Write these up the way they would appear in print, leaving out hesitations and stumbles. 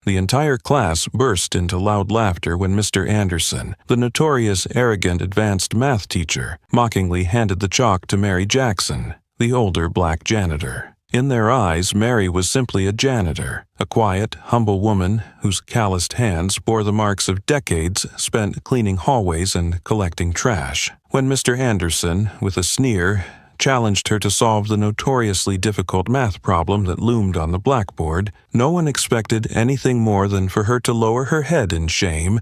The entire class burst into loud laughter when Mr. Anderson, the notorious arrogant advanced math teacher, mockingly handed the chalk to Mary Jackson, the older black janitor. In their eyes, Mary was simply a janitor, a quiet, humble woman whose calloused hands bore the marks of decades spent cleaning hallways and collecting trash. When Mr. Anderson, with a sneer, challenged her to solve the notoriously difficult math problem that loomed on the blackboard, no one expected anything more than for her to lower her head in shame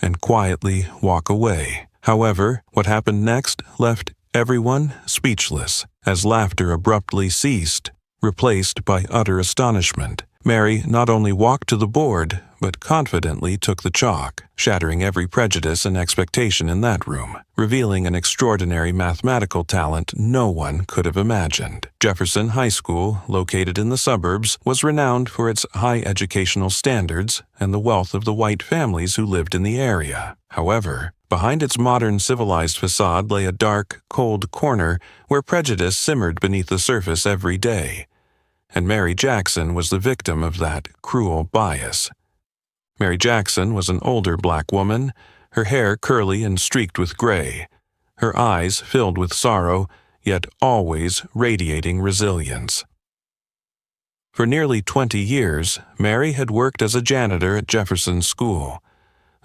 and quietly walk away. However, what happened next left everyone speechless, as laughter abruptly ceased, replaced by utter astonishment. Mary not only walked to the board, but confidently took the chalk, shattering every prejudice and expectation in that room, revealing an extraordinary mathematical talent no one could have imagined. Jefferson High School, located in the suburbs, was renowned for its high educational standards and the wealth of the white families who lived in the area. However, behind its modern civilized facade lay a dark, cold corner where prejudice simmered beneath the surface every day. And Mary Jackson was the victim of that cruel bias. Mary Jackson was an older black woman, her hair curly and streaked with gray, her eyes filled with sorrow, yet always radiating resilience. For nearly 20 years, Mary had worked as a janitor at Jefferson School,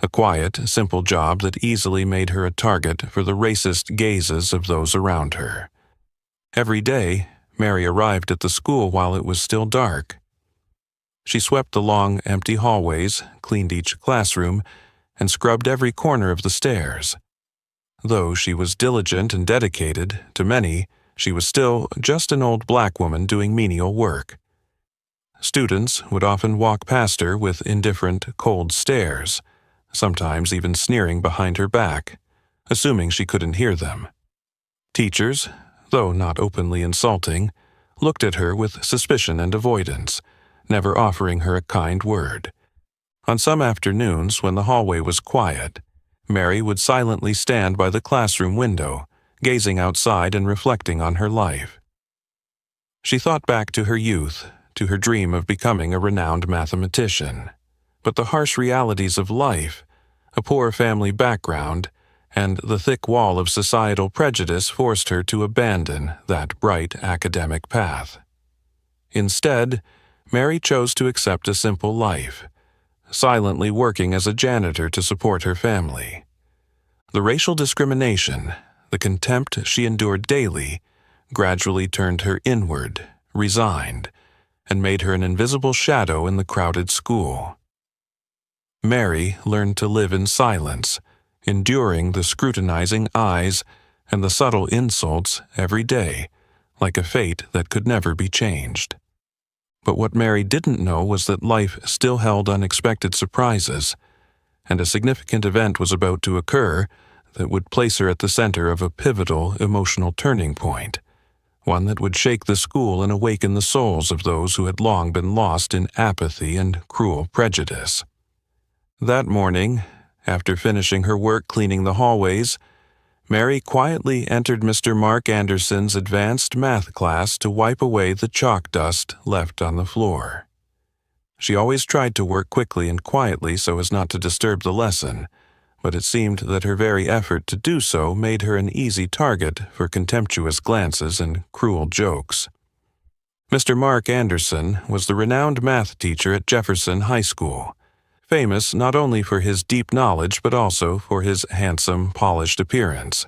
a quiet, simple job that easily made her a target for the racist gazes of those around her. Every day, Mary arrived at the school while it was still dark. She swept the long, empty hallways, cleaned each classroom, and scrubbed every corner of the stairs. Though she was diligent and dedicated, to many, she was still just an old black woman doing menial work. Students would often walk past her with indifferent, cold stares, sometimes even sneering behind her back, assuming she couldn't hear them. Teachers, though not openly insulting, looked at her with suspicion and avoidance, never offering her a kind word. On some afternoons, when the hallway was quiet, Mary would silently stand by the classroom window, gazing outside and reflecting on her life. She thought back to her youth, to her dream of becoming a renowned mathematician. But the harsh realities of life, a poor family background, and the thick wall of societal prejudice forced her to abandon that bright academic path. Instead, Mary chose to accept a simple life, silently working as a janitor to support her family. The racial discrimination, the contempt she endured daily, gradually turned her inward, resigned, and made her an invisible shadow in the crowded school. Mary learned to live in silence, enduring the scrutinizing eyes and the subtle insults every day, like a fate that could never be changed. But what Mary didn't know was that life still held unexpected surprises, and a significant event was about to occur that would place her at the center of a pivotal emotional turning point, one that would shake the school and awaken the souls of those who had long been lost in apathy and cruel prejudice. That morning, after finishing her work cleaning the hallways, Mary quietly entered Mr. Mark Anderson's advanced math class to wipe away the chalk dust left on the floor. She always tried to work quickly and quietly so as not to disturb the lesson, but it seemed that her very effort to do so made her an easy target for contemptuous glances and cruel jokes. Mr. Mark Anderson was the renowned math teacher at Jefferson High School, famous not only for his deep knowledge but also for his handsome, polished appearance.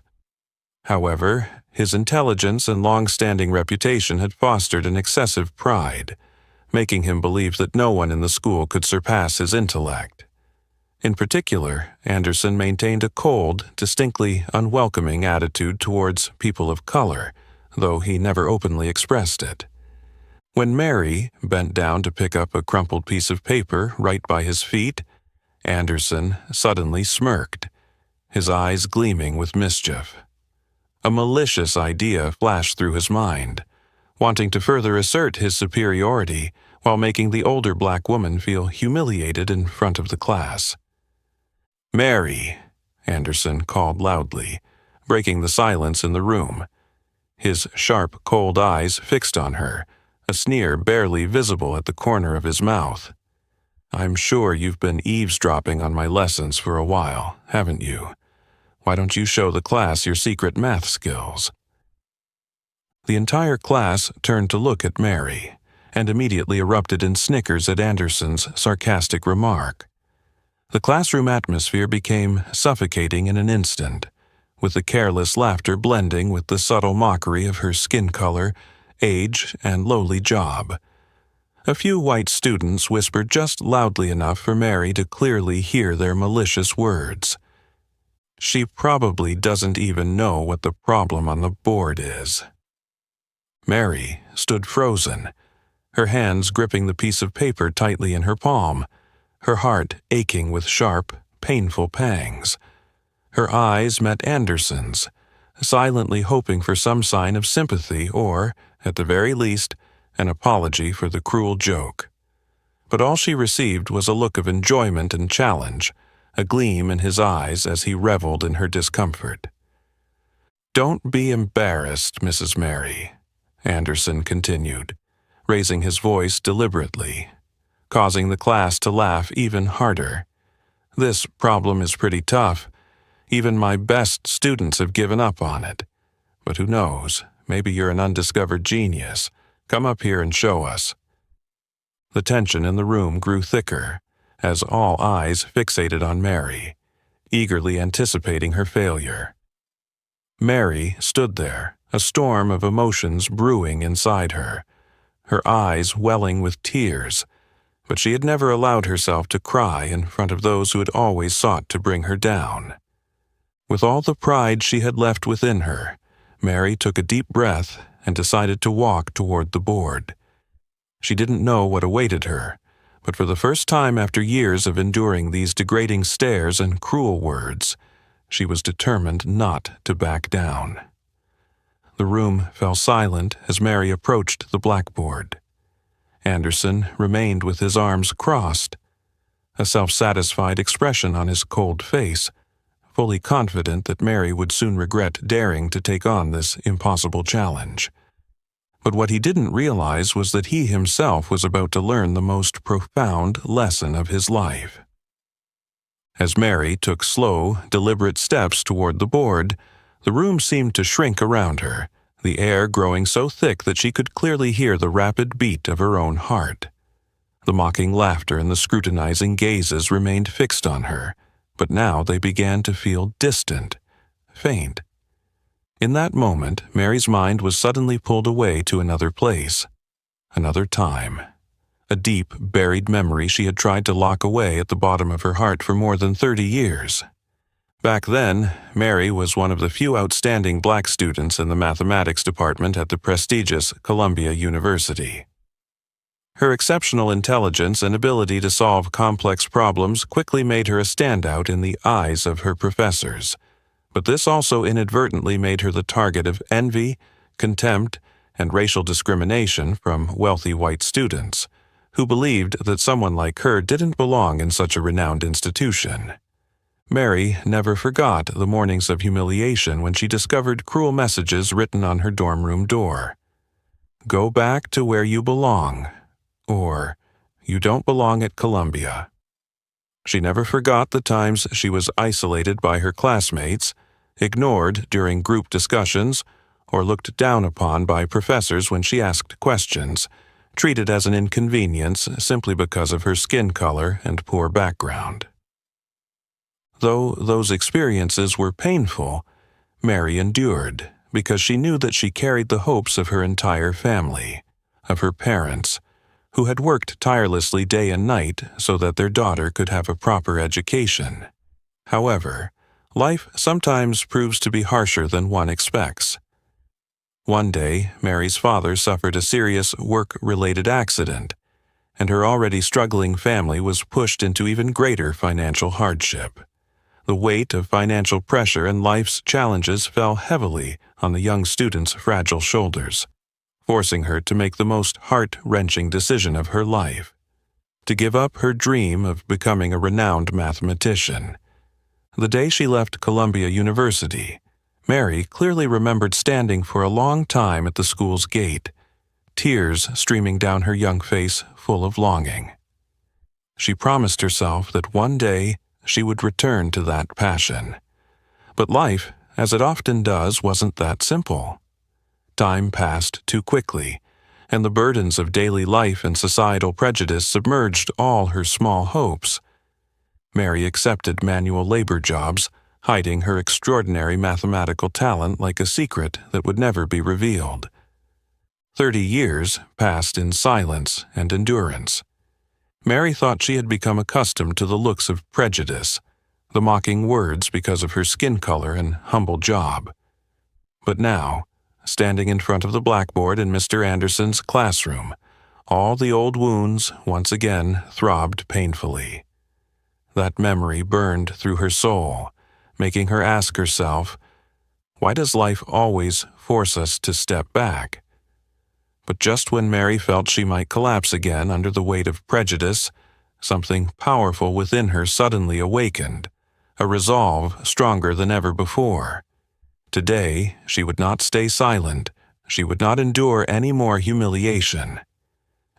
However, his intelligence and long-standing reputation had fostered an excessive pride, making him believe that no one in the school could surpass his intellect. In particular, Anderson maintained a cold, distinctly unwelcoming attitude towards people of color, though he never openly expressed it. When Mary bent down to pick up a crumpled piece of paper right by his feet, Anderson suddenly smirked, his eyes gleaming with mischief. A malicious idea flashed through his mind, wanting to further assert his superiority while making the older black woman feel humiliated in front of the class. "Mary," Anderson called loudly, breaking the silence in the room. His sharp, cold eyes fixed on her, a sneer barely visible at the corner of his mouth. I'm sure you've been eavesdropping on my lessons for a while, haven't you? Why don't you show the class your secret math skills?" The entire class turned to look at Mary, and immediately erupted in snickers at Anderson's sarcastic remark. The classroom atmosphere became suffocating in an instant, with the careless laughter blending with the subtle mockery of her skin color, age, and lowly job. A few white students whispered just loudly enough for Mary to clearly hear their malicious words. "She probably doesn't even know what the problem on the board is." Mary stood frozen, her hands gripping the piece of paper tightly in her palm, her heart aching with sharp, painful pangs. Her eyes met Anderson's, silently hoping for some sign of sympathy or, at the very least, an apology for the cruel joke. But all she received was a look of enjoyment and challenge, a gleam in his eyes as he reveled in her discomfort. "Don't be embarrassed, Mrs. Mary," Anderson continued, raising his voice deliberately, causing the class to laugh even harder. "This problem is pretty tough. Even my best students have given up on it. But who knows, maybe you're an undiscovered genius. Come up here and show us." The tension in the room grew thicker, as all eyes fixated on Mary, eagerly anticipating her failure. Mary stood there, a storm of emotions brewing inside her, her eyes welling with tears, but she had never allowed herself to cry in front of those who had always sought to bring her down. With all the pride she had left within her, Mary took a deep breath and decided to walk toward the board. She didn't know what awaited her, but for the first time after years of enduring these degrading stares and cruel words, she was determined not to back down. The room fell silent as Mary approached the blackboard. Anderson remained with his arms crossed, a self-satisfied expression on his cold face, fully confident that Mary would soon regret daring to take on this impossible challenge. But what he didn't realize was that he himself was about to learn the most profound lesson of his life. As Mary took slow, deliberate steps toward the board, the room seemed to shrink around her, the air growing so thick that she could clearly hear the rapid beat of her own heart. The mocking laughter and the scrutinizing gazes remained fixed on her, but now they began to feel distant, faint. In that moment, Mary's mind was suddenly pulled away to another place, another time, a deep, buried memory she had tried to lock away at the bottom of her heart for more than 30 years. Back then, Mary was one of the few outstanding black students in the mathematics department at the prestigious Columbia University. Her exceptional intelligence and ability to solve complex problems quickly made her a standout in the eyes of her professors, but this also inadvertently made her the target of envy, contempt, and racial discrimination from wealthy white students, who believed that someone like her didn't belong in such a renowned institution. Mary never forgot the mornings of humiliation when she discovered cruel messages written on her dorm room door. "Go back to where you belong," or "You don't belong at Columbia." She never forgot the times she was isolated by her classmates, ignored during group discussions, or looked down upon by professors when she asked questions, treated as an inconvenience simply because of her skin color and poor background. Though those experiences were painful, Mary endured because she knew that she carried the hopes of her entire family, of her parents, who had worked tirelessly day and night so that their daughter could have a proper education. However, life sometimes proves to be harsher than one expects. One day, Mary's father suffered a serious work-related accident, and her already struggling family was pushed into even greater financial hardship. The weight of financial pressure and life's challenges fell heavily on the young student's fragile shoulders, forcing her to make the most heart-wrenching decision of her life: to give up her dream of becoming a renowned mathematician. The day she left Columbia University, Mary clearly remembered standing for a long time at the school's gate, tears streaming down her young face full of longing. She promised herself that one day she would return to that passion. But life, as it often does, wasn't that simple. Time passed too quickly, and the burdens of daily life and societal prejudice submerged all her small hopes. Mary accepted manual labor jobs, hiding her extraordinary mathematical talent like a secret that would never be revealed. 30 years passed in silence and endurance. Mary thought she had become accustomed to the looks of prejudice, the mocking words because of her skin color and humble job. But now, standing in front of the blackboard in Mr. Anderson's classroom, all the old wounds once again throbbed painfully. That memory burned through her soul, making her ask herself, why does life always force us to step back? But just when Mary felt she might collapse again under the weight of prejudice, something powerful within her suddenly awakened, a resolve stronger than ever before. Today, she would not stay silent. She would not endure any more humiliation.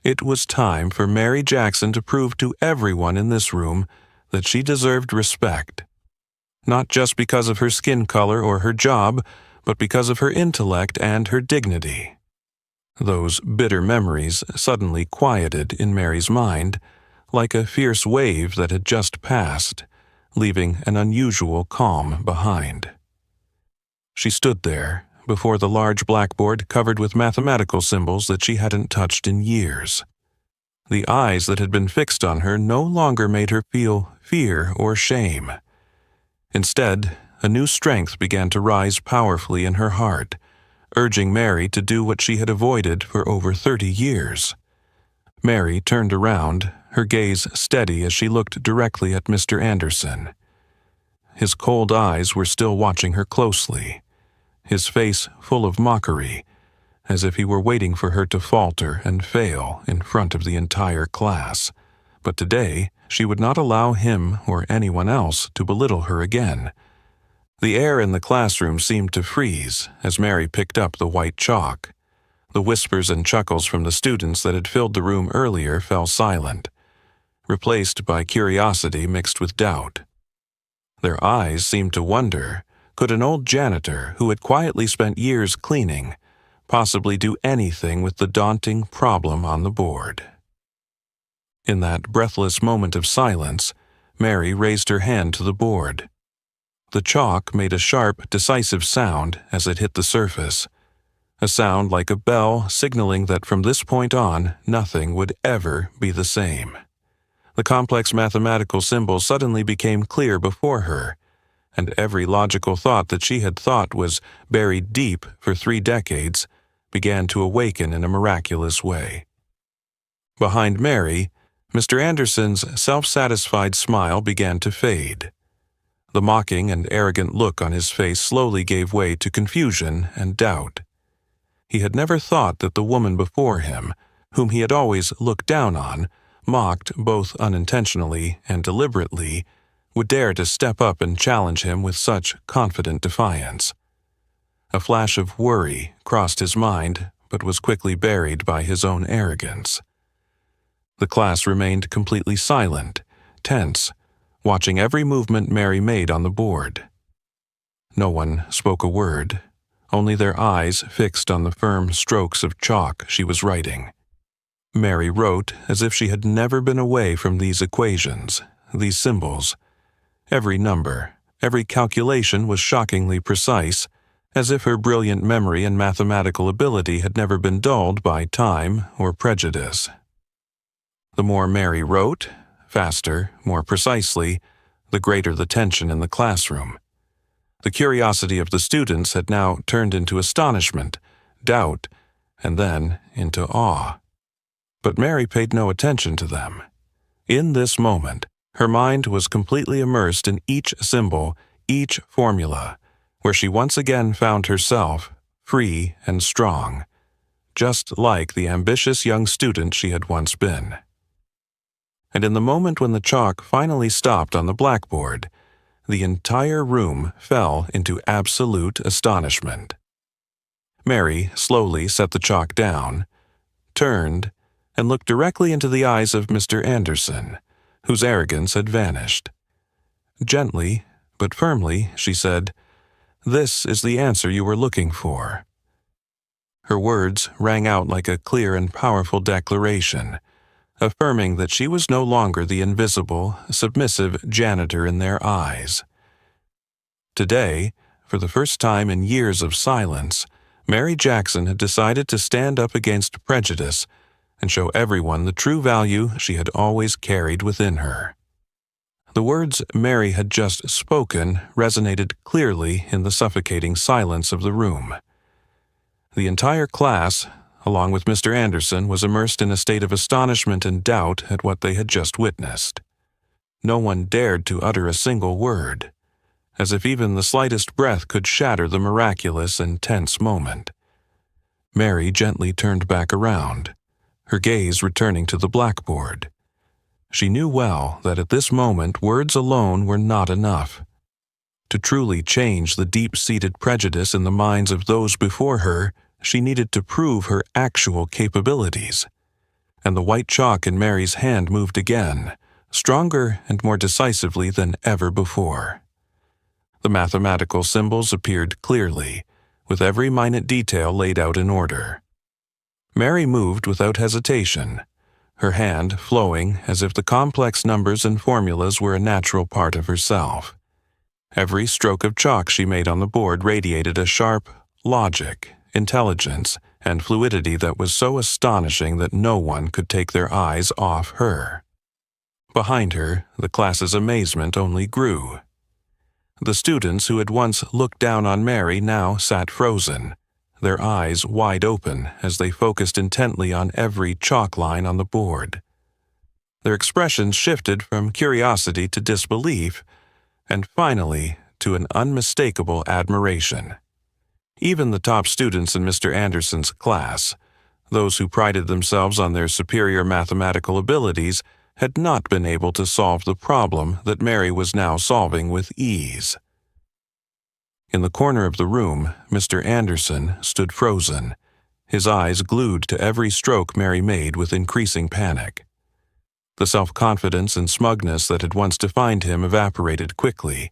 It was time for Mary Jackson to prove to everyone in this room that she deserved respect. Not just because of her skin color or her job, but because of her intellect and her dignity. Those bitter memories suddenly quieted in Mary's mind, like a fierce wave that had just passed, leaving an unusual calm behind. She stood there, before the large blackboard covered with mathematical symbols that she hadn't touched in years. The eyes that had been fixed on her no longer made her feel fear or shame. Instead, a new strength began to rise powerfully in her heart, urging Mary to do what she had avoided for over 30 years. Mary turned around, her gaze steady as she looked directly at Mr. Anderson. His cold eyes were still watching her closely, his face full of mockery, as if he were waiting for her to falter and fail in front of the entire class. But today, she would not allow him or anyone else to belittle her again. The air in the classroom seemed to freeze as Mary picked up the white chalk. The whispers and chuckles from the students that had filled the room earlier fell silent, replaced by curiosity mixed with doubt. Their eyes seemed to wonder, could an old janitor who had quietly spent years cleaning possibly do anything with the daunting problem on the board? In that breathless moment of silence, Mary raised her hand to the board. The chalk made a sharp, decisive sound as it hit the surface, a sound like a bell signaling that from this point on, nothing would ever be the same. The complex mathematical symbols suddenly became clear before her, and every logical thought that she had thought was buried deep for 3 decades began to awaken in a miraculous way. Behind Mary, Mr. Anderson's self-satisfied smile began to fade. The mocking and arrogant look on his face slowly gave way to confusion and doubt. He had never thought that the woman before him, whom he had always looked down on, mocked both unintentionally and deliberately, would dare to step up and challenge him with such confident defiance. A flash of worry crossed his mind, but was quickly buried by his own arrogance. The class remained completely silent, tense, watching every movement Mary made on the board. No one spoke a word, only their eyes fixed on the firm strokes of chalk she was writing. Mary wrote as if she had never been away from these equations, these symbols. Every number, every calculation was shockingly precise, as if her brilliant memory and mathematical ability had never been dulled by time or prejudice. The more Mary wrote, faster, more precisely, the greater the tension in the classroom. The curiosity of the students had now turned into astonishment, doubt, and then into awe. But Mary paid no attention to them. In this moment, her mind was completely immersed in each symbol, each formula, where she once again found herself free and strong, just like the ambitious young student she had once been. And in the moment when the chalk finally stopped on the blackboard, the entire room fell into absolute astonishment. Mary slowly set the chalk down, turned, and looked directly into the eyes of Mr. Anderson, whose arrogance had vanished. Gently, but firmly, she said, "This is the answer you were looking for." Her words rang out like a clear and powerful declaration, affirming that she was no longer the invisible, submissive janitor in their eyes. Today, for the first time in years of silence, Mary Jackson had decided to stand up against prejudice and show everyone the true value she had always carried within her. The words Mary had just spoken resonated clearly in the suffocating silence of the room. The entire class, along with Mr. Anderson, was immersed in a state of astonishment and doubt at what they had just witnessed. No one dared to utter a single word, as if even the slightest breath could shatter the miraculous and tense moment. Mary gently turned back around, her gaze returning to the blackboard. She knew well that at this moment words alone were not enough. To truly change the deep-seated prejudice in the minds of those before her, she needed to prove her actual capabilities. And the white chalk in Mary's hand moved again, stronger and more decisively than ever before. The mathematical symbols appeared clearly, with every minute detail laid out in order. Mary moved without hesitation, her hand flowing as if the complex numbers and formulas were a natural part of herself. Every stroke of chalk she made on the board radiated a sharp logic, intelligence, and fluidity that was so astonishing that no one could take their eyes off her. Behind her, the class's amazement only grew. The students who had once looked down on Mary now sat frozen, their eyes wide open as they focused intently on every chalk line on the board. Their expressions shifted from curiosity to disbelief, and finally to an unmistakable admiration. Even the top students in Mr. Anderson's class, those who prided themselves on their superior mathematical abilities, had not been able to solve the problem that Mary was now solving with ease. In the corner of the room, Mr. Anderson stood frozen, his eyes glued to every stroke Mary made with increasing panic. The self-confidence and smugness that had once defined him evaporated quickly,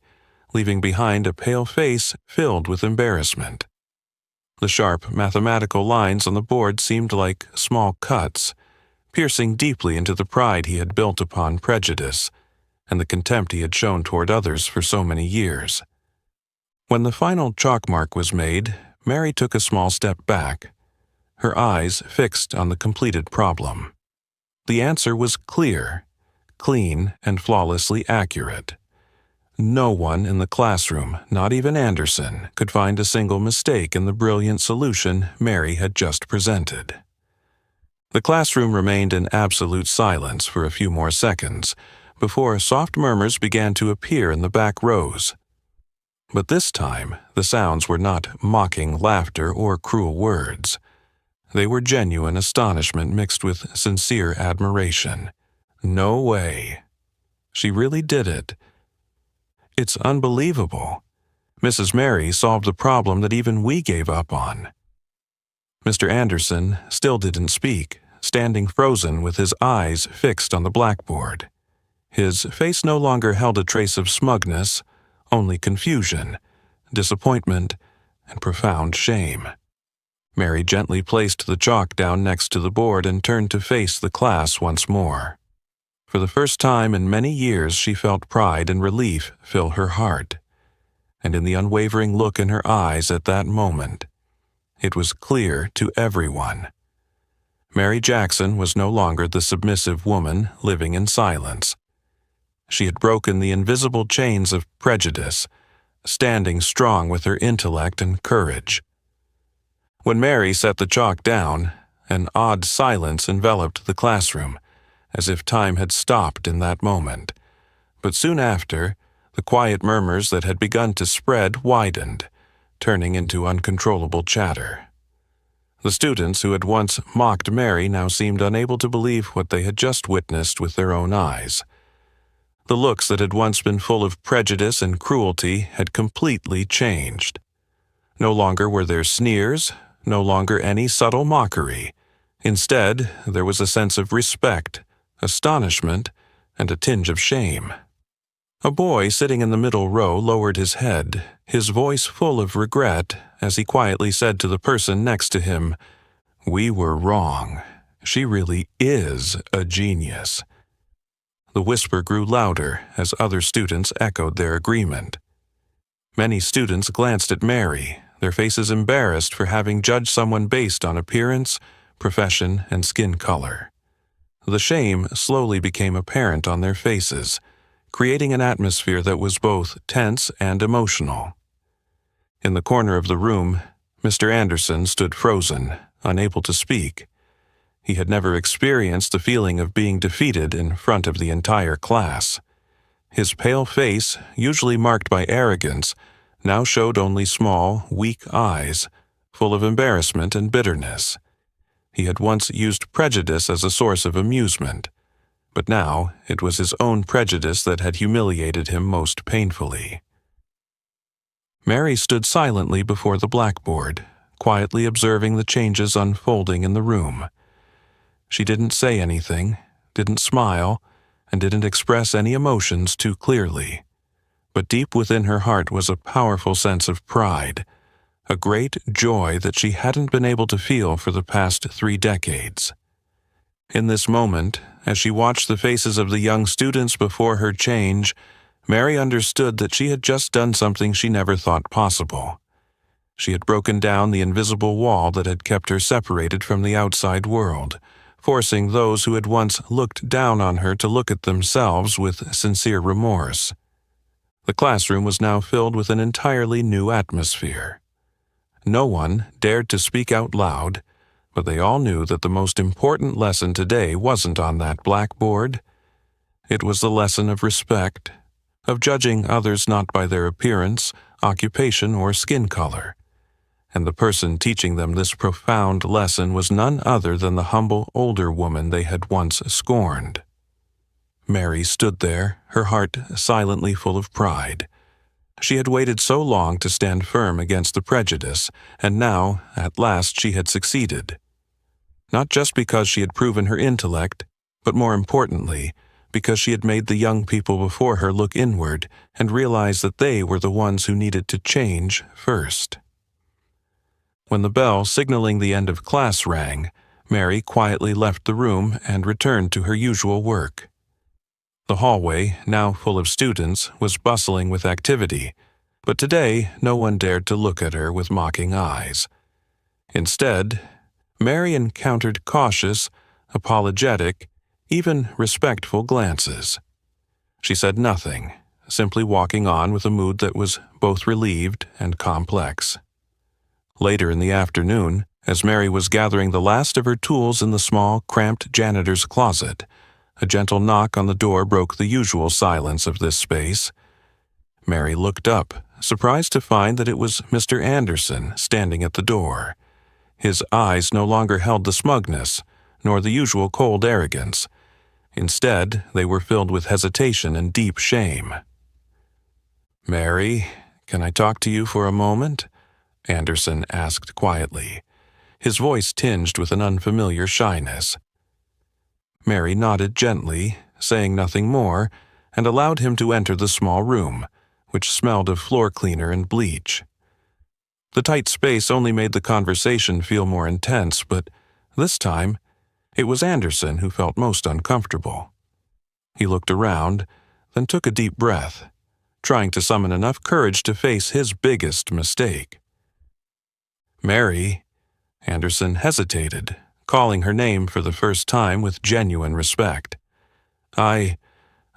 leaving behind a pale face filled with embarrassment. The sharp mathematical lines on the board seemed like small cuts, piercing deeply into the pride he had built upon prejudice and the contempt he had shown toward others for so many years. When the final chalk mark was made, Mary took a small step back, her eyes fixed on the completed problem. The answer was clear, clean, and flawlessly accurate. No one in the classroom, not even Anderson, could find a single mistake in the brilliant solution Mary had just presented. The classroom remained in absolute silence for a few more seconds before soft murmurs began to appear in the back rows. But this time, the sounds were not mocking laughter or cruel words. They were genuine astonishment mixed with sincere admiration. No way. She really did it. It's unbelievable. Mrs. Mary solved the problem that even we gave up on. Mr. Anderson still didn't speak, standing frozen with his eyes fixed on the blackboard. His face no longer held a trace of smugness, only confusion, disappointment, and profound shame. Mary gently placed the chalk down next to the board and turned to face the class once more. For the first time in many years, she felt pride and relief fill her heart. And in the unwavering look in her eyes at that moment, it was clear to everyone. Mary Jackson was no longer the submissive woman living in silence. She had broken the invisible chains of prejudice, standing strong with her intellect and courage. When Mary set the chalk down, an odd silence enveloped the classroom, as if time had stopped in that moment. But soon after, the quiet murmurs that had begun to spread widened, turning into uncontrollable chatter. The students who had once mocked Mary now seemed unable to believe what they had just witnessed with their own eyes. The looks that had once been full of prejudice and cruelty had completely changed. No longer were there sneers, no longer any subtle mockery. Instead, there was a sense of respect, astonishment, and a tinge of shame. A boy sitting in the middle row lowered his head, his voice full of regret, as he quietly said to the person next to him, "We were wrong. She really is a genius." The whisper grew louder as other students echoed their agreement. Many students glanced at Mary, their faces embarrassed for having judged someone based on appearance, profession, and skin color. The shame slowly became apparent on their faces, creating an atmosphere that was both tense and emotional. In the corner of the room, Mr. Anderson stood frozen, unable to speak. He had never experienced the feeling of being defeated in front of the entire class. His pale face, usually marked by arrogance, now showed only small, weak eyes, full of embarrassment and bitterness. He had once used prejudice as a source of amusement, but now it was his own prejudice that had humiliated him most painfully. Mary stood silently before the blackboard, quietly observing the changes unfolding in the room. She didn't say anything, didn't smile, and didn't express any emotions too clearly. But deep within her heart was a powerful sense of pride, a great joy that she hadn't been able to feel for the past 3 decades. In this moment, as she watched the faces of the young students before her change, Mary understood that she had just done something she never thought possible. She had broken down the invisible wall that had kept her separated from the outside world, forcing those who had once looked down on her to look at themselves with sincere remorse. The classroom was now filled with an entirely new atmosphere. No one dared to speak out loud, but they all knew that the most important lesson today wasn't on that blackboard. It was the lesson of respect, of judging others not by their appearance, occupation, or skin color. And the person teaching them this profound lesson was none other than the humble older woman they had once scorned. Mary stood there, her heart silently full of pride. She had waited so long to stand firm against the prejudice, and now, at last, she had succeeded. Not just because she had proven her intellect, but more importantly, because she had made the young people before her look inward and realize that they were the ones who needed to change first. When the bell signaling the end of class rang, Mary quietly left the room and returned to her usual work. The hallway, now full of students, was bustling with activity, but today no one dared to look at her with mocking eyes. Instead, Mary encountered cautious, apologetic, even respectful glances. She said nothing, simply walking on with a mood that was both relieved and complex. Later in the afternoon, as Mary was gathering the last of her tools in the small, cramped janitor's closet, a gentle knock on the door broke the usual silence of this space. Mary looked up, surprised to find that it was Mr. Anderson standing at the door. His eyes no longer held the smugness, nor the usual cold arrogance. Instead, they were filled with hesitation and deep shame. "Mary, can I talk to you for a moment?" Anderson asked quietly, his voice tinged with an unfamiliar shyness. Mary nodded gently, saying nothing more, and allowed him to enter the small room, which smelled of floor cleaner and bleach. The tight space only made the conversation feel more intense, but this time, it was Anderson who felt most uncomfortable. He looked around, then took a deep breath, trying to summon enough courage to face his biggest mistake. "Mary," Anderson hesitated, calling her name for the first time with genuine respect. I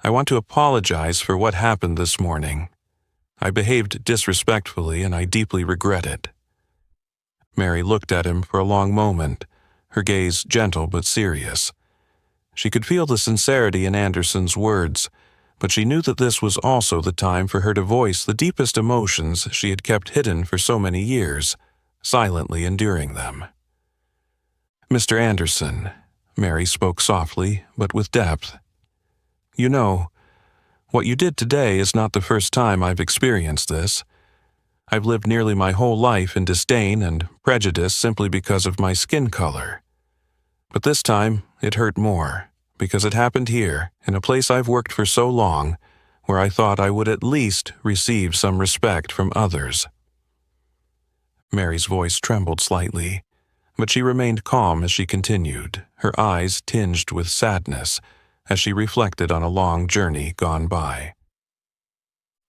want to apologize for what happened this morning. I behaved disrespectfully and I deeply regret it." Mary looked at him for a long moment, her gaze gentle but serious. She could feel the sincerity in Anderson's words, but she knew that this was also the time for her to voice the deepest emotions she had kept hidden for so many years, silently enduring them. "Mr. Anderson," Mary spoke softly, but with depth. "You know, what you did today is not the first time I've experienced this. I've lived nearly my whole life in disdain and prejudice simply because of my skin color. But this time, it hurt more, because it happened here, in a place I've worked for so long, where I thought I would at least receive some respect from others." Mary's voice trembled slightly, but she remained calm as she continued, her eyes tinged with sadness as she reflected on a long journey gone by.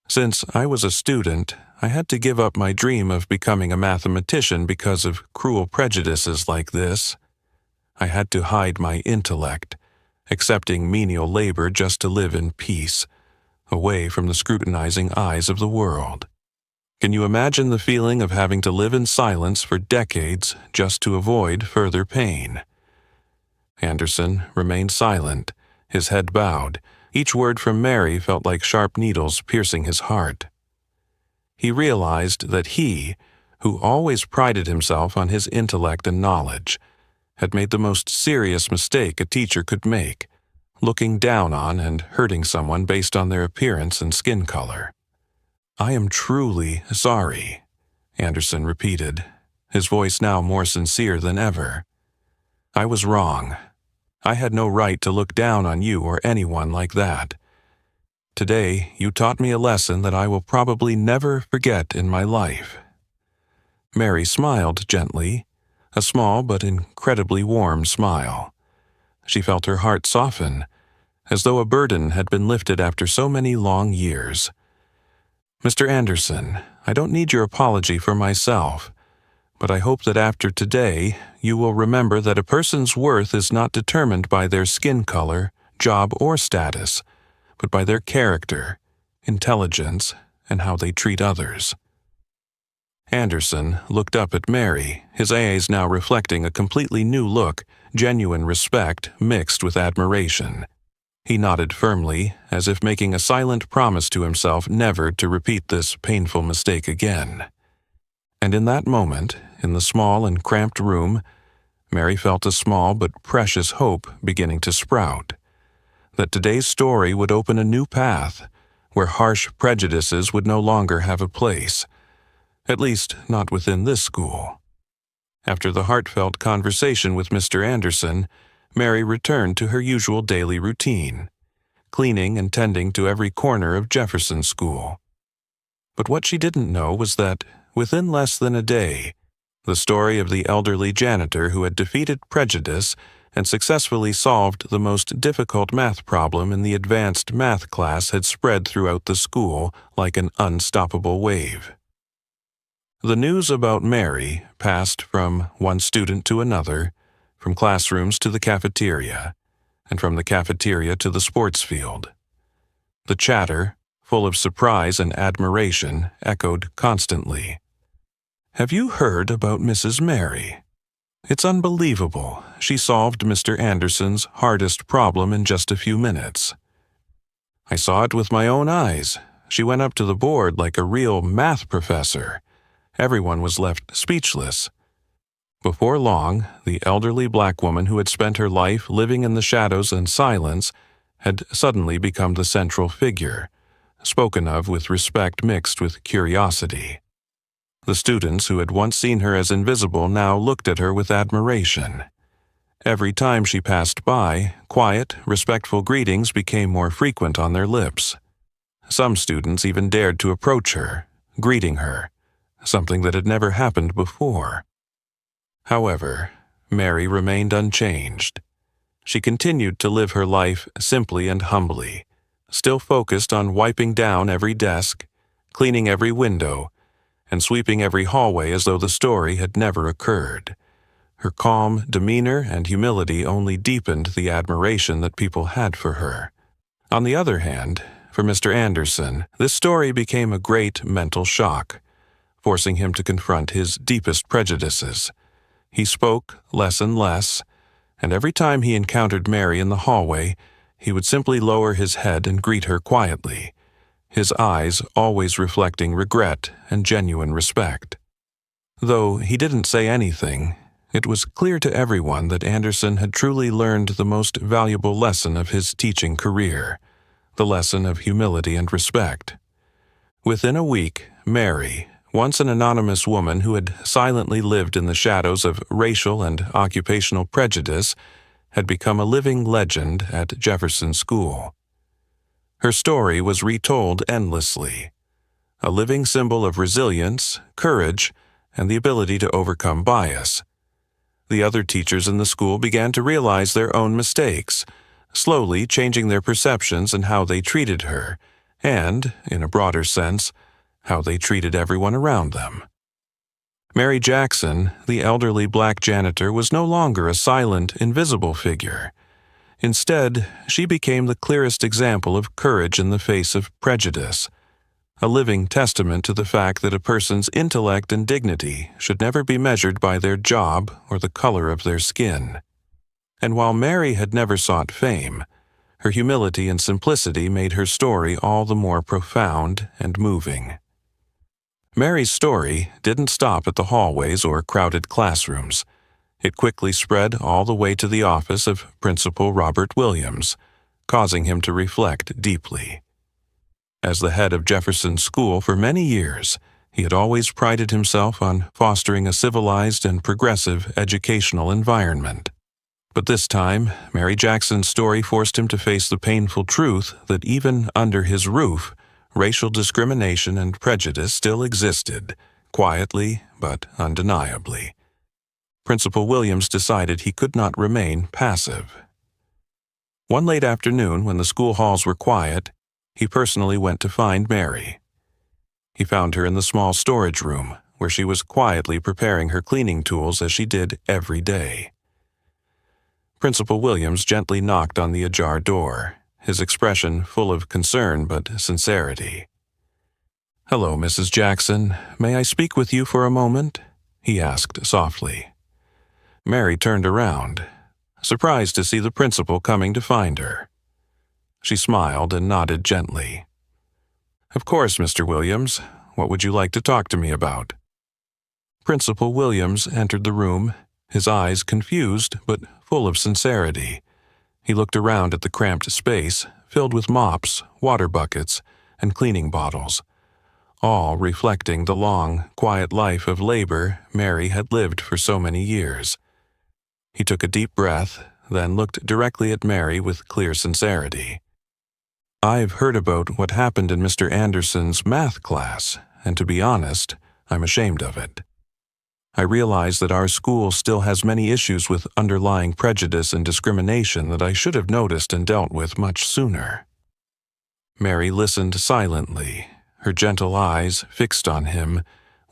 "Since I was a student, I had to give up my dream of becoming a mathematician because of cruel prejudices like this. I had to hide my intellect, accepting menial labor just to live in peace, away from the scrutinizing eyes of the world. Can you imagine the feeling of having to live in silence for decades just to avoid further pain?" Anderson remained silent, his head bowed. Each word from Mary felt like sharp needles piercing his heart. He realized that he, who always prided himself on his intellect and knowledge, had made the most serious mistake a teacher could make, looking down on and hurting someone based on their appearance and skin color. "I am truly sorry," Anderson repeated, his voice now more sincere than ever. "I was wrong. I had no right to look down on you or anyone like that. Today, you taught me a lesson that I will probably never forget in my life." Mary smiled gently, a small but incredibly warm smile. She felt her heart soften, as though a burden had been lifted after so many long years. "Mr. Anderson, I don't need your apology for myself, but I hope that after today you will remember that a person's worth is not determined by their skin color, job, or status, but by their character, intelligence, and how they treat others." Anderson looked up at Mary, his eyes now reflecting a completely new look, genuine respect mixed with admiration. He nodded firmly, as if making a silent promise to himself never to repeat this painful mistake again. And in that moment, in the small and cramped room, Mary felt a small but precious hope beginning to sprout. That today's story would open a new path, where harsh prejudices would no longer have a place, at least not within this school. After the heartfelt conversation with Mr. Anderson, Mary returned to her usual daily routine, cleaning and tending to every corner of Jefferson School. But what she didn't know was that, within less than a day, the story of the elderly janitor who had defeated prejudice and successfully solved the most difficult math problem in the advanced math class had spread throughout the school like an unstoppable wave. The news about Mary passed from one student to another, from classrooms to the cafeteria, and from the cafeteria to the sports field. The chatter, full of surprise and admiration, echoed constantly. "Have you heard about Mrs. Mary? It's unbelievable. She solved Mr. Anderson's hardest problem in just a few minutes. I saw it with my own eyes. She went up to the board like a real math professor. Everyone was left speechless." Before long, the elderly black woman who had spent her life living in the shadows and silence had suddenly become the central figure, spoken of with respect mixed with curiosity. The students who had once seen her as invisible now looked at her with admiration. Every time she passed by, quiet, respectful greetings became more frequent on their lips. Some students even dared to approach her, greeting her, something that had never happened before. However, Mary remained unchanged. She continued to live her life simply and humbly, still focused on wiping down every desk, cleaning every window, and sweeping every hallway as though the story had never occurred. Her calm demeanor and humility only deepened the admiration that people had for her. On the other hand, for Mr. Anderson, this story became a great mental shock, forcing him to confront his deepest prejudices. He spoke less and less, and every time he encountered Mary in the hallway, he would simply lower his head and greet her quietly, his eyes always reflecting regret and genuine respect. Though he didn't say anything, it was clear to everyone that Anderson had truly learned the most valuable lesson of his teaching career, the lesson of humility and respect. Within a week, Mary, once an anonymous woman who had silently lived in the shadows of racial and occupational prejudice, had become a living legend at Jefferson School. Her story was retold endlessly, a living symbol of resilience, courage, and the ability to overcome bias. The other teachers in the school began to realize their own mistakes, slowly changing their perceptions and how they treated her, and, in a broader sense, how they treated everyone around them. Mary Jackson, the elderly black janitor, was no longer a silent, invisible figure. Instead, she became the clearest example of courage in the face of prejudice, a living testament to the fact that a person's intellect and dignity should never be measured by their job or the color of their skin. And while Mary had never sought fame, her humility and simplicity made her story all the more profound and moving. Mary's story didn't stop at the hallways or crowded classrooms. It quickly spread all the way to the office of Principal Robert Williams, causing him to reflect deeply. As the head of Jefferson School for many years, he had always prided himself on fostering a civilized and progressive educational environment. But this time, Mary Jackson's story forced him to face the painful truth that even under his roof, racial discrimination and prejudice still existed, quietly but undeniably. Principal Williams decided he could not remain passive. One late afternoon, when the school halls were quiet, he personally went to find Mary. He found her in the small storage room, where she was quietly preparing her cleaning tools as she did every day. Principal Williams gently knocked on the ajar door, his expression full of concern but sincerity. "Hello, Mrs. Jackson. May I speak with you for a moment?" he asked softly. Mary turned around, surprised to see the principal coming to find her. She smiled and nodded gently. "Of course, Mr. Williams. What would you like to talk to me about?" Principal Williams entered the room, his eyes confused but full of sincerity. He looked around at the cramped space, filled with mops, water buckets, and cleaning bottles, all reflecting the long, quiet life of labor Mary had lived for so many years. He took a deep breath, then looked directly at Mary with clear sincerity. "I've heard about what happened in Mr. Anderson's math class, and to be honest, I'm ashamed of it. I realize that our school still has many issues with underlying prejudice and discrimination that I should have noticed and dealt with much sooner." Mary listened silently, her gentle eyes fixed on him,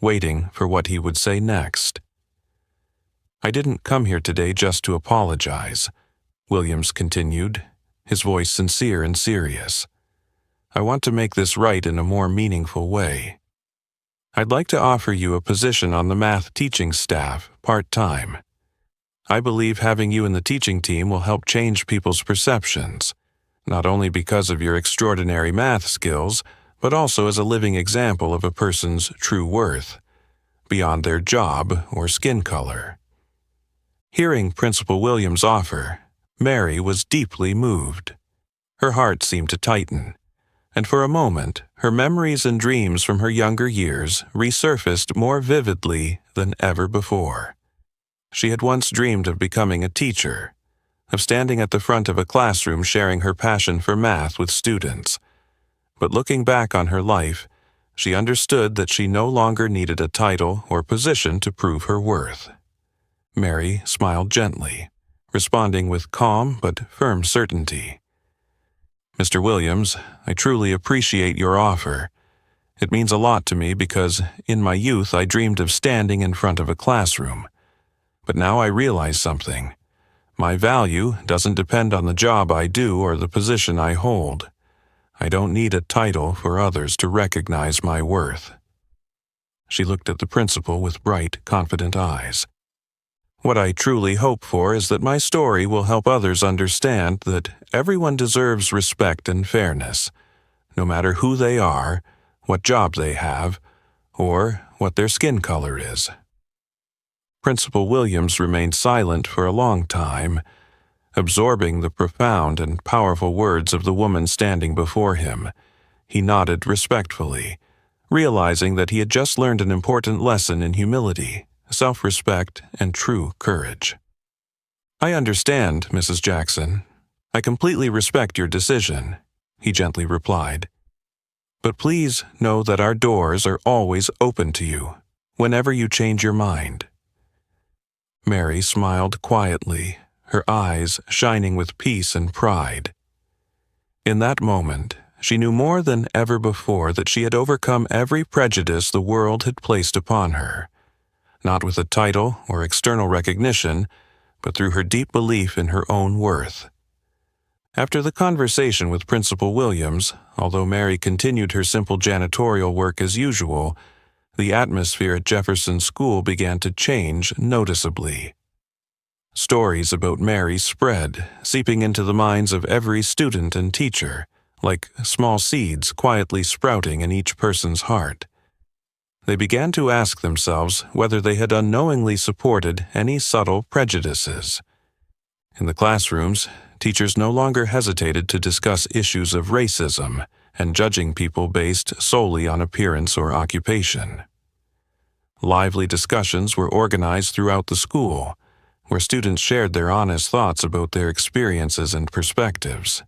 waiting for what he would say next. "I didn't come here today just to apologize," Williams continued, his voice sincere and serious. "I want to make this right in a more meaningful way. I'd like to offer you a position on the math teaching staff, part-time. I believe having you in the teaching team will help change people's perceptions, not only because of your extraordinary math skills, but also as a living example of a person's true worth, beyond their job or skin color." Hearing Principal Williams' offer, Mary was deeply moved. Her heart seemed to tighten, and for a moment, her memories and dreams from her younger years resurfaced more vividly than ever before. She had once dreamed of becoming a teacher, of standing at the front of a classroom sharing her passion for math with students. But looking back on her life, she understood that she no longer needed a title or position to prove her worth. Mary smiled gently, responding with calm but firm certainty. "Mr. Williams, I truly appreciate your offer. It means a lot to me because in my youth I dreamed of standing in front of a classroom. But now I realize something. My value doesn't depend on the job I do or the position I hold. I don't need a title for others to recognize my worth." She looked at the principal with bright, confident eyes. "What I truly hope for is that my story will help others understand that everyone deserves respect and fairness, no matter who they are, what job they have, or what their skin color is." Principal Williams remained silent for a long time, absorbing the profound and powerful words of the woman standing before him. He nodded respectfully, realizing that he had just learned an important lesson in humility, self-respect, and true courage. "I understand, Mrs. Jackson. I completely respect your decision," he gently replied. "But please know that our doors are always open to you, whenever you change your mind." Mary smiled quietly, her eyes shining with peace and pride. In that moment, she knew more than ever before that she had overcome every prejudice the world had placed upon her, not with a title or external recognition, but through her deep belief in her own worth. After the conversation with Principal Williams, although Mary continued her simple janitorial work as usual, the atmosphere at Jefferson School began to change noticeably. Stories about Mary spread, seeping into the minds of every student and teacher, like small seeds quietly sprouting in each person's heart. They began to ask themselves whether they had unknowingly supported any subtle prejudices. In the classrooms, teachers no longer hesitated to discuss issues of racism and judging people based solely on appearance or occupation. Lively discussions were organized throughout the school, where students shared their honest thoughts about their experiences and perspectives.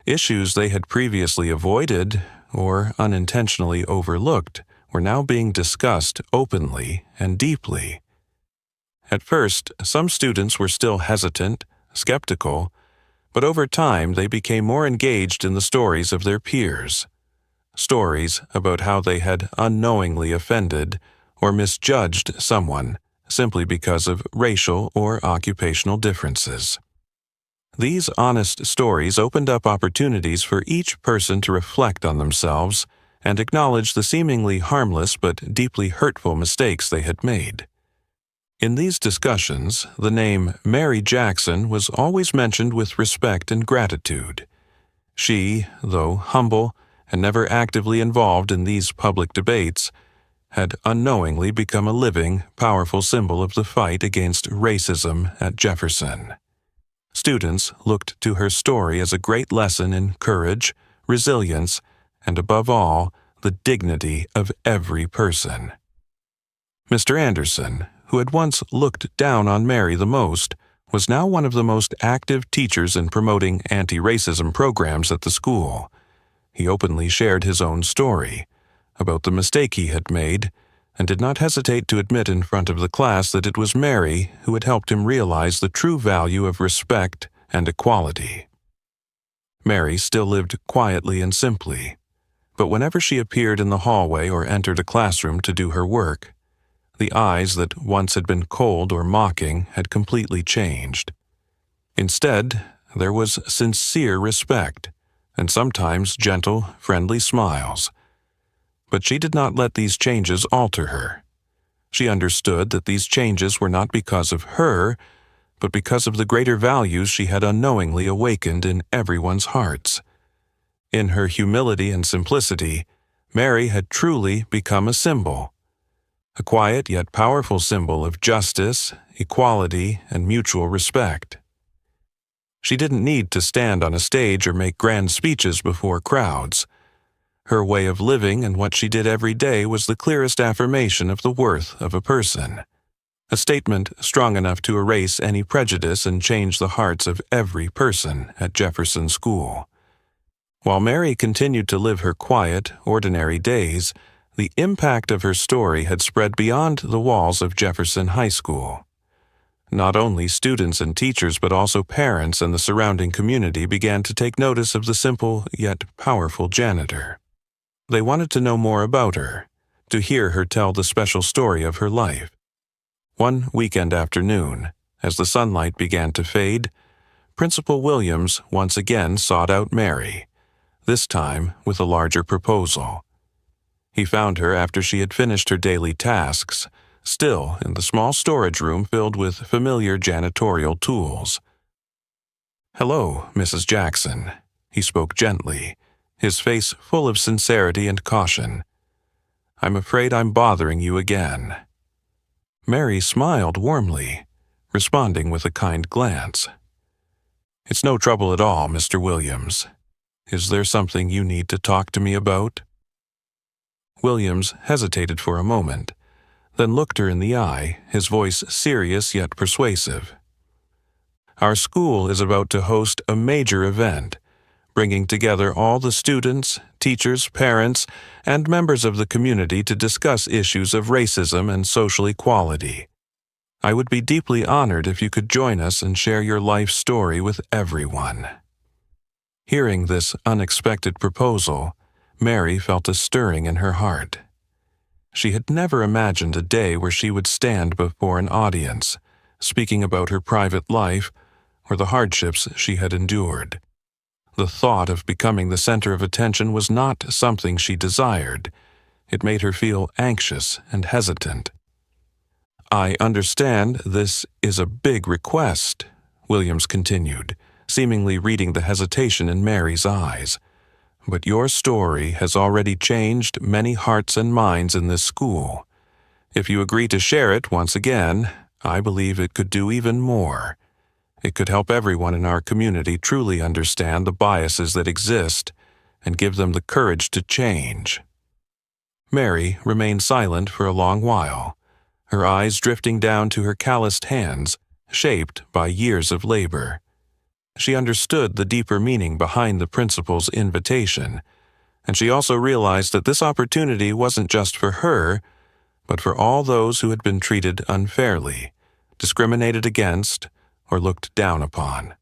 Issues they had previously avoided or unintentionally overlooked were now being discussed openly and deeply. At first, some students were still hesitant, skeptical, but over time they became more engaged in the stories of their peers. Stories about how they had unknowingly offended or misjudged someone simply because of racial or occupational differences. These honest stories opened up opportunities for each person to reflect on themselves and acknowledge the seemingly harmless but deeply hurtful mistakes they had made. In these discussions, the name Mary Jackson was always mentioned with respect and gratitude. She, though humble and never actively involved in these public debates, had unknowingly become a living, powerful symbol of the fight against racism at Jefferson. Students looked to her story as a great lesson in courage, resilience, and above all, the dignity of every person. Mr. Anderson, who had once looked down on Mary the most, was now one of the most active teachers in promoting anti-racism programs at the school. He openly shared his own story about the mistake he had made, and did not hesitate to admit in front of the class that it was Mary who had helped him realize the true value of respect and equality. Mary still lived quietly and simply, but whenever she appeared in the hallway or entered a classroom to do her work, the eyes that once had been cold or mocking had completely changed. Instead, there was sincere respect, and sometimes gentle, friendly smiles. But she did not let these changes alter her. She understood that these changes were not because of her, but because of the greater values she had unknowingly awakened in everyone's hearts. In her humility and simplicity, Mary had truly become a symbol, a quiet yet powerful symbol of justice, equality, and mutual respect. She didn't need to stand on a stage or make grand speeches before crowds. Her way of living and what she did every day was the clearest affirmation of the worth of a person, a statement strong enough to erase any prejudice and change the hearts of every person at Jefferson School. While Mary continued to live her quiet, ordinary days, the impact of her story had spread beyond the walls of Jefferson High School. Not only students and teachers but also parents and the surrounding community began to take notice of the simple yet powerful janitor. They wanted to know more about her, to hear her tell the special story of her life. One weekend afternoon, as the sunlight began to fade, Principal Williams once again sought out Mary, this time with a larger proposal. He found her after she had finished her daily tasks, still in the small storage room filled with familiar janitorial tools. "Hello, Mrs. Jackson," he spoke gently, his face full of sincerity and caution. "I'm afraid I'm bothering you again." Mary smiled warmly, responding with a kind glance. "It's no trouble at all, Mr. Williams. Is there something you need to talk to me about?" Williams hesitated for a moment, then looked her in the eye, his voice serious yet persuasive. Our school is about to host a major event, bringing together all the students, teachers, parents, and members of the community to discuss issues of racism and social equality. I would be deeply honored if you could join us and share your life story with everyone." Hearing this unexpected proposal, Mary felt a stirring in her heart. She had never imagined a day where she would stand before an audience, speaking about her private life or the hardships she had endured. The thought of becoming the center of attention was not something she desired. It made her feel anxious and hesitant. "I understand this is a big request," Williams continued, seemingly reading the hesitation in Mary's eyes. "But your story has already changed many hearts and minds in this school. If you agree to share it once again, I believe it could do even more. It could help everyone in our community truly understand the biases that exist and give them the courage to change." Mary remained silent for a long while, her eyes drifting down to her calloused hands, shaped by years of labor. She understood the deeper meaning behind the principal's invitation, and she also realized that this opportunity wasn't just for her, but for all those who had been treated unfairly, discriminated against, or looked down upon.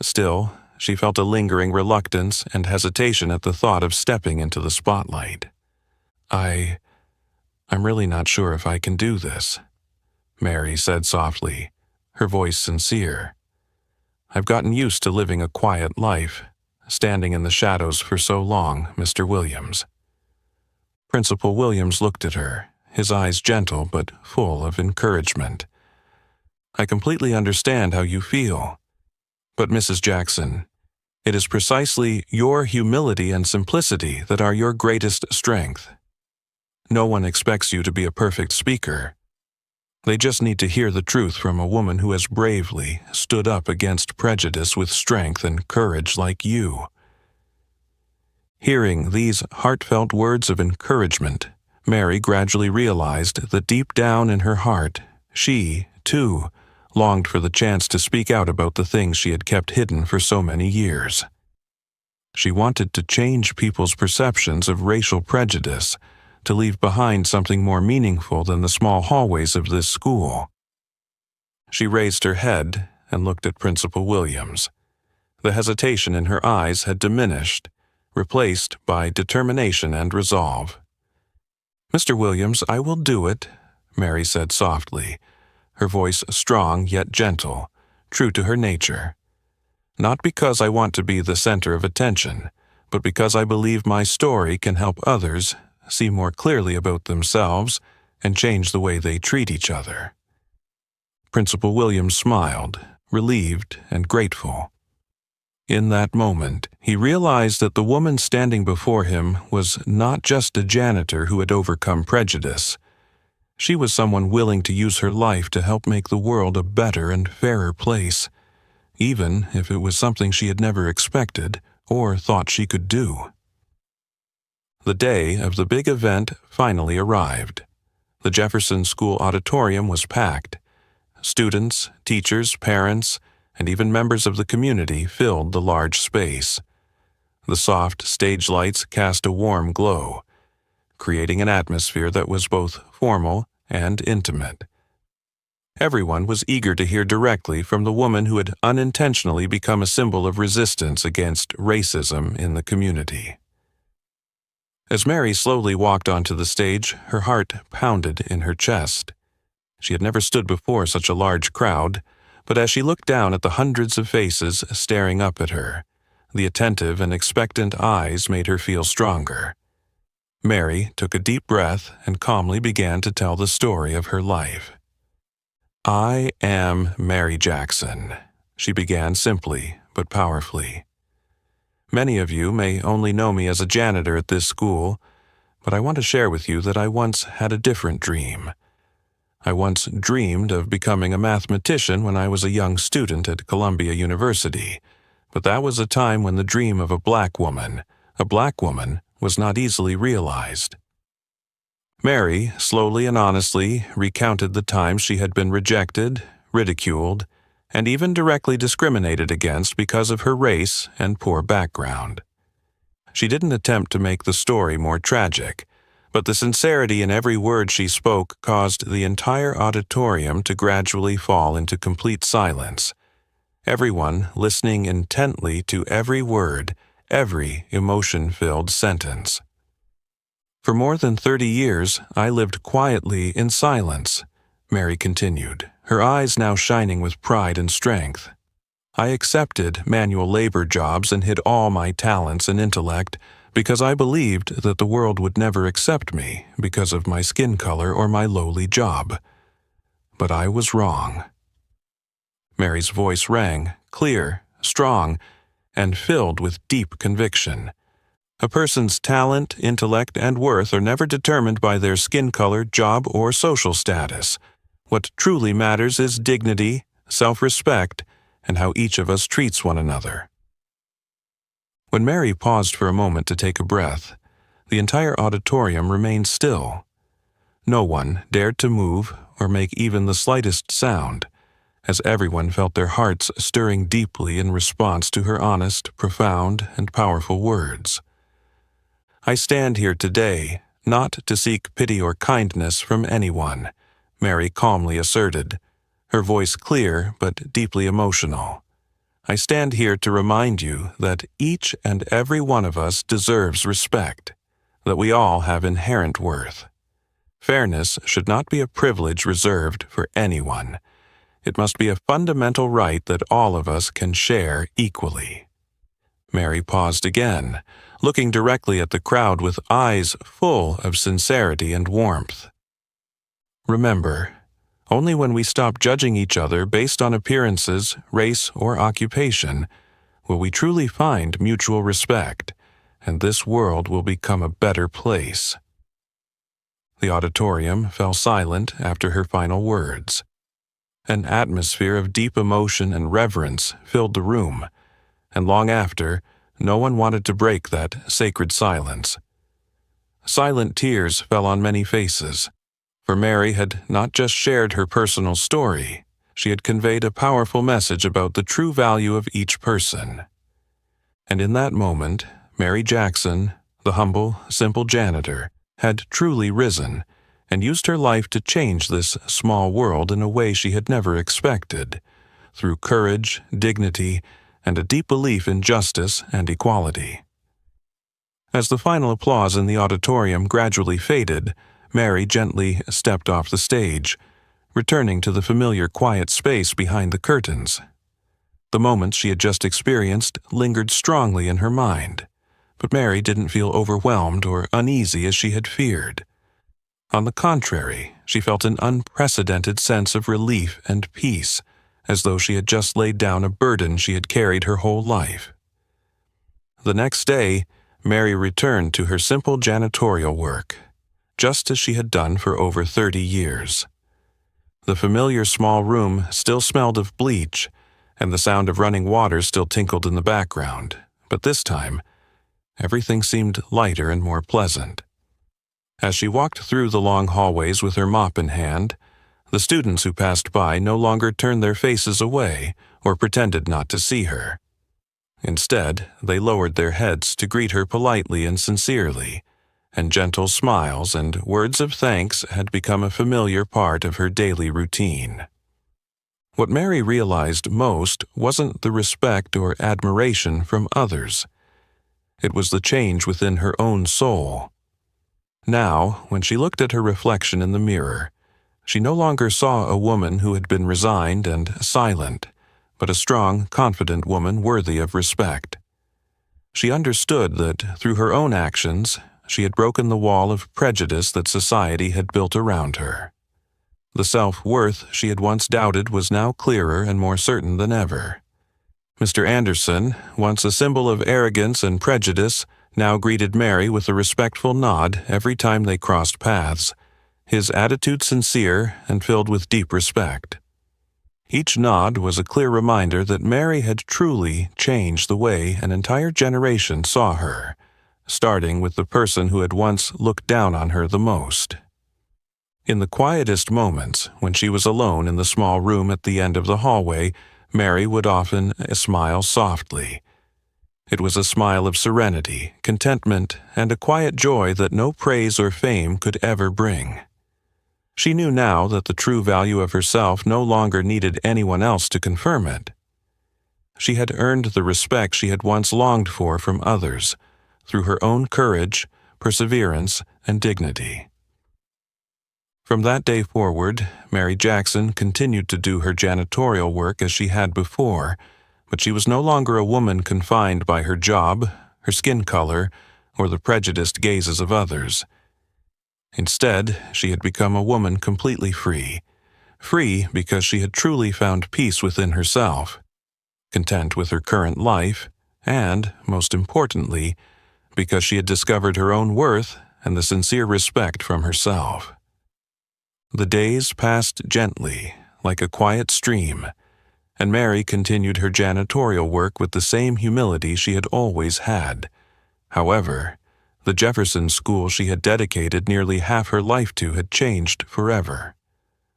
Still, she felt a lingering reluctance and hesitation at the thought of stepping into the spotlight. I'm really not sure if I can do this," Mary said softly, her voice sincere. "I've gotten used to living a quiet life, standing in the shadows for so long, Mr. Williams." Principal Williams looked at her, his eyes gentle but full of encouragement. "I completely understand how you feel. But Mrs. Jackson, it is precisely your humility and simplicity that are your greatest strength. No one expects you to be a perfect speaker. They just need to hear the truth from a woman who has bravely stood up against prejudice with strength and courage like you." Hearing these heartfelt words of encouragement, Mary gradually realized that deep down in her heart, she, too, longed for the chance to speak out about the things she had kept hidden for so many years. She wanted to change people's perceptions of racial prejudice, to leave behind something more meaningful than the small hallways of this school. She raised her head and looked at Principal Williams. The hesitation in her eyes had diminished, replaced by determination and resolve. "Mr. Williams, I will do it," Mary said softly, her voice strong yet gentle, true to her nature. "Not because I want to be the center of attention, but because I believe my story can help others see more clearly about themselves and change the way they treat each other." Principal Williams smiled, relieved and grateful. In that moment, he realized that the woman standing before him was not just a janitor who had overcome prejudice. She was someone willing to use her life to help make the world a better and fairer place, even if it was something she had never expected or thought she could do. The day of the big event finally arrived. The Jefferson School auditorium was packed. Students, teachers, parents, and even members of the community filled the large space. The soft stage lights cast a warm glow, creating an atmosphere that was both formal and intimate. Everyone was eager to hear directly from the woman who had unintentionally become a symbol of resistance against racism in the community. As Mary slowly walked onto the stage, her heart pounded in her chest. She had never stood before such a large crowd, but as she looked down at the hundreds of faces staring up at her, the attentive and expectant eyes made her feel stronger. Mary took a deep breath and calmly began to tell the story of her life. "I am Mary Jackson," she began simply but powerfully. "Many of you may only know me as a janitor at this school, but I want to share with you that I once had a different dream. I once dreamed of becoming a mathematician when I was a young student at Columbia University, but that was a time when the dream of a black woman, was not easily realized." Mary slowly and honestly recounted the times she had been rejected, ridiculed, and even directly discriminated against because of her race and poor background. She didn't attempt to make the story more tragic, but the sincerity in every word she spoke caused the entire auditorium to gradually fall into complete silence, everyone listening intently to every word, every emotion-filled sentence. For more than 30 years, I lived quietly in silence, Mary continued, her eyes now shining with pride and strength. I accepted manual labor jobs and hid all my talents and intellect because I believed that the world would never accept me because of my skin color or my lowly job. But I was wrong. Mary's voice rang, clear, strong, and filled with deep conviction. A person's talent, intellect, and worth are never determined by their skin color, job, or social status. What truly matters is dignity, self-respect, and how each of us treats one another. When Mary paused for a moment to take a breath, the entire auditorium remained still. No one dared to move or make even the slightest sound, as everyone felt their hearts stirring deeply in response to her honest, profound, and powerful words. I stand here today not to seek pity or kindness from anyone, Mary calmly asserted, her voice clear but deeply emotional. I stand here to remind you that each and every one of us deserves respect, that we all have inherent worth. Fairness should not be a privilege reserved for anyone. It must be a fundamental right that all of us can share equally. Mary paused again, looking directly at the crowd with eyes full of sincerity and warmth. Remember, only when we stop judging each other based on appearances, race, or occupation will we truly find mutual respect, and this world will become a better place. The auditorium fell silent after her final words. An atmosphere of deep emotion and reverence filled the room, and long after, no one wanted to break that sacred silence. Silent tears fell on many faces, for Mary had not just shared her personal story, she had conveyed a powerful message about the true value of each person. And in that moment, Mary Jackson, the humble, simple janitor, had truly risen and used her life to change this small world in a way she had never expected, through courage, dignity, and a deep belief in justice and equality. As the final applause in the auditorium gradually faded, Mary gently stepped off the stage, returning to the familiar quiet space behind the curtains. The moments she had just experienced lingered strongly in her mind, but Mary didn't feel overwhelmed or uneasy as she had feared. On the contrary, she felt an unprecedented sense of relief and peace, as though she had just laid down a burden she had carried her whole life. The next day, Mary returned to her simple janitorial work, just as she had done for over 30 years. The familiar small room still smelled of bleach, and the sound of running water still tinkled in the background, but this time, everything seemed lighter and more pleasant. As she walked through the long hallways with her mop in hand, the students who passed by no longer turned their faces away or pretended not to see her. Instead, they lowered their heads to greet her politely and sincerely, and gentle smiles and words of thanks had become a familiar part of her daily routine. What Mary realized most wasn't the respect or admiration from others. It was the change within her own soul. Now, when she looked at her reflection in the mirror, she no longer saw a woman who had been resigned and silent, but a strong, confident woman worthy of respect. She understood that, through her own actions, she had broken the wall of prejudice that society had built around her. The self-worth she had once doubted was now clearer and more certain than ever. Mr. Anderson, once a symbol of arrogance and prejudice, now greeted Mary with a respectful nod every time they crossed paths, his attitude sincere and filled with deep respect. Each nod was a clear reminder that Mary had truly changed the way an entire generation saw her, starting with the person who had once looked down on her the most. In the quietest moments, when she was alone in the small room at the end of the hallway, Mary would often smile softly. It was a smile of serenity, contentment, and a quiet joy that no praise or fame could ever bring. She knew now that the true value of herself no longer needed anyone else to confirm it. She had earned the respect she had once longed for from others, through her own courage, perseverance, and dignity. From that day forward, Mary Jackson continued to do her janitorial work as she had before, but she was no longer a woman confined by her job, her skin color, or the prejudiced gazes of others. Instead, she had become a woman completely free. Free because she had truly found peace within herself, content with her current life, and, most importantly, because she had discovered her own worth and the sincere respect from herself. The days passed gently, like a quiet stream, and Mary continued her janitorial work with the same humility she had always had. However, the Jefferson School she had dedicated nearly half her life to had changed forever.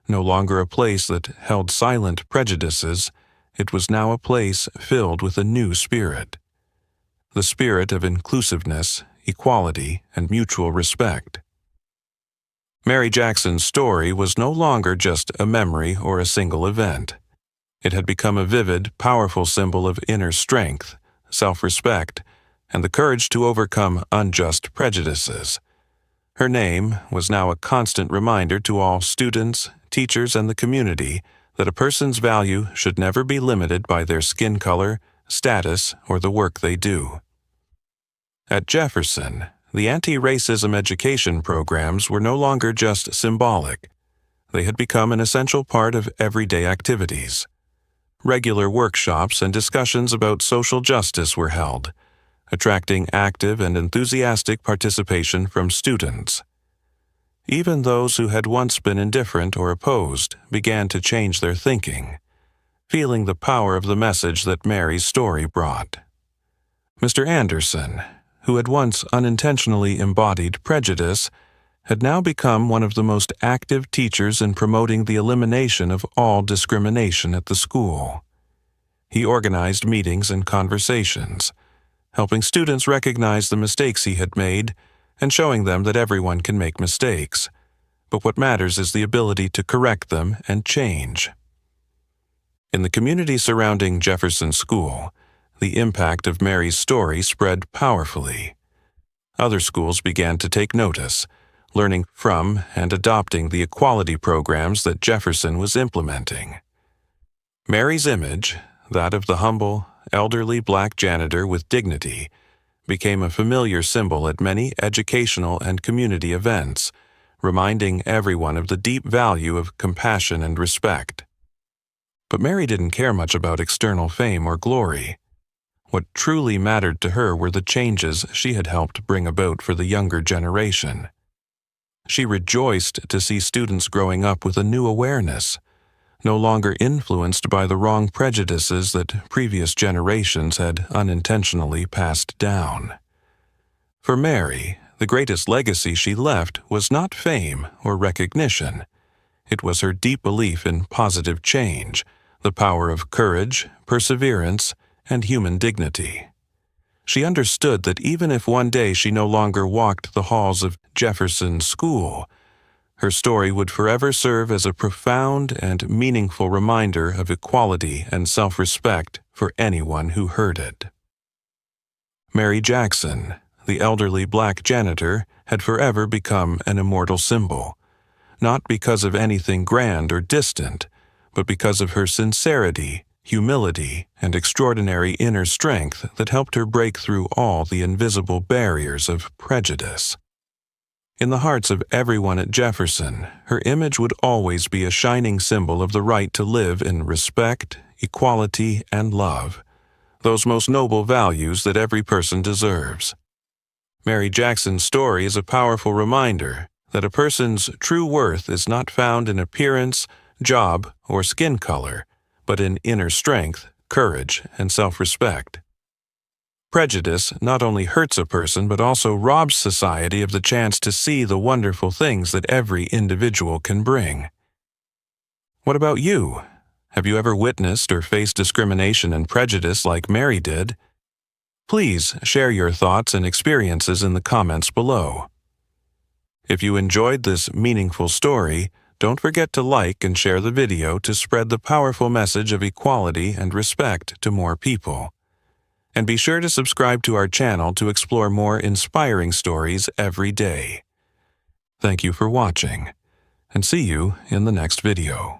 No longer a place that held silent prejudices, it was now a place filled with a new spirit. The spirit of inclusiveness, equality, and mutual respect. Mary Jackson's story was no longer just a memory or a single event. It had become a vivid, powerful symbol of inner strength, self-respect, and the courage to overcome unjust prejudices. Her name was now a constant reminder to all students, teachers, and the community that a person's value should never be limited by their skin color, status, or the work they do. At Jefferson, the anti-racism education programs were no longer just symbolic. They had become an essential part of everyday activities. Regular workshops and discussions about social justice were held, attracting active and enthusiastic participation from students. Even those who had once been indifferent or opposed began to change their thinking, feeling the power of the message that Mary's story brought. Mr. Anderson, who had once unintentionally embodied prejudice, had now become one of the most active teachers in promoting the elimination of all discrimination at the school. He organized meetings and conversations, helping students recognize the mistakes he had made and showing them that everyone can make mistakes, but what matters is the ability to correct them and change. In the community surrounding Jefferson School, the impact of Mary's story spread powerfully. Other schools began to take notice, learning from and adopting the equality programs that Jefferson was implementing. Mary's image, that of the humble, elderly black janitor with dignity, became a familiar symbol at many educational and community events, reminding everyone of the deep value of compassion and respect. But Mary didn't care much about external fame or glory. What truly mattered to her were the changes she had helped bring about for the younger generation. She rejoiced to see students growing up with a new awareness, no longer influenced by the wrong prejudices that previous generations had unintentionally passed down. For Mary, the greatest legacy she left was not fame or recognition. It was her deep belief in positive change, the power of courage, perseverance, and human dignity. She understood that even if one day she no longer walked the halls of Jefferson School, her story would forever serve as a profound and meaningful reminder of equality and self-respect for anyone who heard it. Mary Jackson, the elderly black janitor, had forever become an immortal symbol, not because of anything grand or distant, but because of her sincerity, humility, and extraordinary inner strength that helped her break through all the invisible barriers of prejudice. In the hearts of everyone at Jefferson, her image would always be a shining symbol of the right to live in respect, equality, and love, those most noble values that every person deserves. Mary Jackson's story is a powerful reminder that a person's true worth is not found in appearance, job, or skin color, but in inner strength, courage, and self-respect. Prejudice not only hurts a person but also robs society of the chance to see the wonderful things that every individual can bring. What about you? Have you ever witnessed or faced discrimination and prejudice like Mary did? Please share your thoughts and experiences in the comments below. If you enjoyed this meaningful story, don't forget to like and share the video to spread the powerful message of equality and respect to more people. And be sure to subscribe to our channel to explore more inspiring stories every day. Thank you for watching, and see you in the next video.